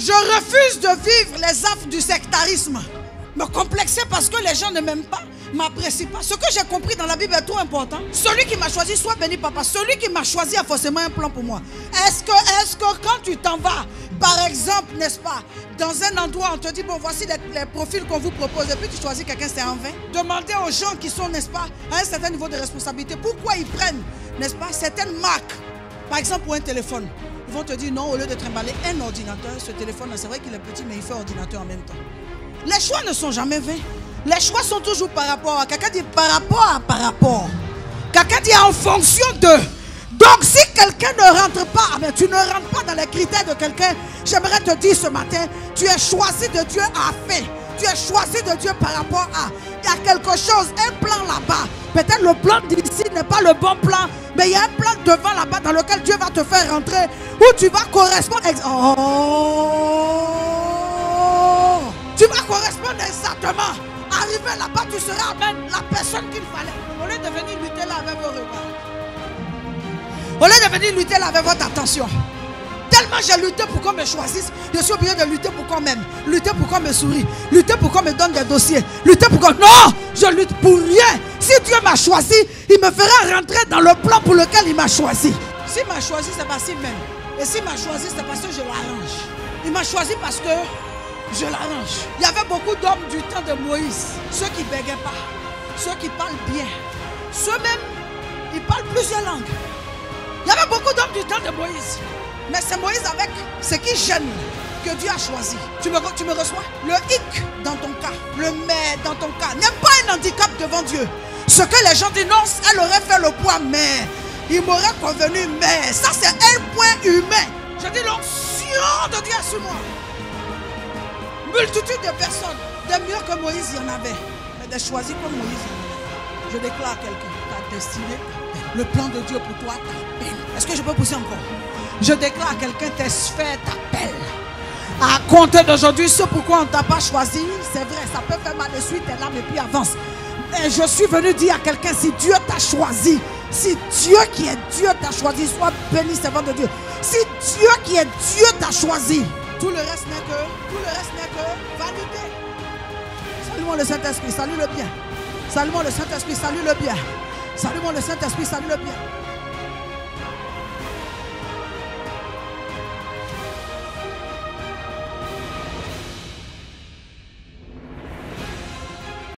Je refuse de vivre les affres du sectarisme. Me complexer parce que les gens ne m'aiment pas, m'apprécient pas. Ce que j'ai compris dans la Bible est trop important. Celui qui m'a choisi, soit béni papa. Celui qui m'a choisi a forcément un plan pour moi. Est-ce que quand tu t'en vas, par exemple, n'est-ce pas, dans un endroit, on te dit, bon, voici les profils qu'on vous propose, et puis tu choisis quelqu'un, c'est en vain. Demandez aux gens qui sont, n'est-ce pas, à un certain niveau de responsabilité, pourquoi ils prennent, n'est-ce pas, certaines marques. Par exemple, pour un téléphone. Ils vont te dire, non, au lieu de trimballer un ordinateur, ce téléphone, c'est vrai qu'il est petit, mais il fait ordinateur en même temps. Les choix ne sont jamais vains. Les choix sont toujours par rapport à. Quelqu'un dit par rapport à par rapport. Quelqu'un dit en fonction de. Donc si quelqu'un ne rentre pas, mais tu ne rentres pas dans les critères de quelqu'un, j'aimerais te dire ce matin, tu es choisi de Dieu à fait. Tu es choisi de Dieu par rapport à. Il y a quelque chose, un plan là-bas. Peut-être le plan d'ici n'est pas le bon plan, mais il y a un plan devant là-bas dans lequel Dieu va te faire rentrer, où tu vas correspondre. Tu vas correspondre exactement. Arrivé là-bas, tu seras même la personne qu'il fallait. Au lieu de venir lutter là avec vos regards. Au lieu de venir lutter là avec votre attention. Tellement j'ai lutté pour qu'on me choisisse, je suis obligé de lutter pour qu'on m'aime. Lutter pour qu'on me sourie. Lutter pour qu'on me donne des dossiers. Lutter pour qu'on... Non, je lutte pour rien. Si Dieu m'a choisi, il me fera rentrer dans le plan pour lequel il m'a choisi. S'il m'a choisi, c'est parce qu'il m'aime. Et s'il m'a choisi, c'est parce que je l'arrange. Il m'a choisi parce que je l'arrange. Il y avait beaucoup d'hommes du temps de Moïse. Ceux qui ne bégaient pas. Ceux qui parlent bien. Ceux-mêmes, ils parlent plusieurs langues. Il y avait beaucoup d'hommes du temps de Moïse. Mais c'est Moïse avec ce qui gêne que Dieu a choisi. Tu me reçois? Le hic dans ton cas, le mais dans ton cas, n'est pas un handicap devant Dieu. Ce que les gens disent, non, elle aurait fait le poids, mais il m'aurait convenu, mais ça c'est un point humain. Je dis l'onction de Dieu sur moi. Multitude de personnes, des mieux que Moïse, il y en avait. Mais des choisis comme Moïse, il y en avait. Je déclare à quelqu'un, ta destinée, le plan de Dieu pour toi t'appelle. Est-ce que je peux pousser encore? Je déclare à quelqu'un, tes sphères t'appellent. À compter d'aujourd'hui, ce pourquoi on ne t'a pas choisi, c'est vrai, ça peut faire mal de suite, t'es là, mais puis avance. Et je suis venu dire à quelqu'un, si Dieu t'a choisi, si Dieu qui est Dieu t'a choisi, sois béni, servant de Dieu. Si Dieu qui est Dieu t'a choisi, tout le reste n'est que vanité. Salut-moi le Saint-Esprit, salue le bien. Salut-moi le Saint-Esprit, salue le bien. Salut-moi le Saint-Esprit, salue le bien.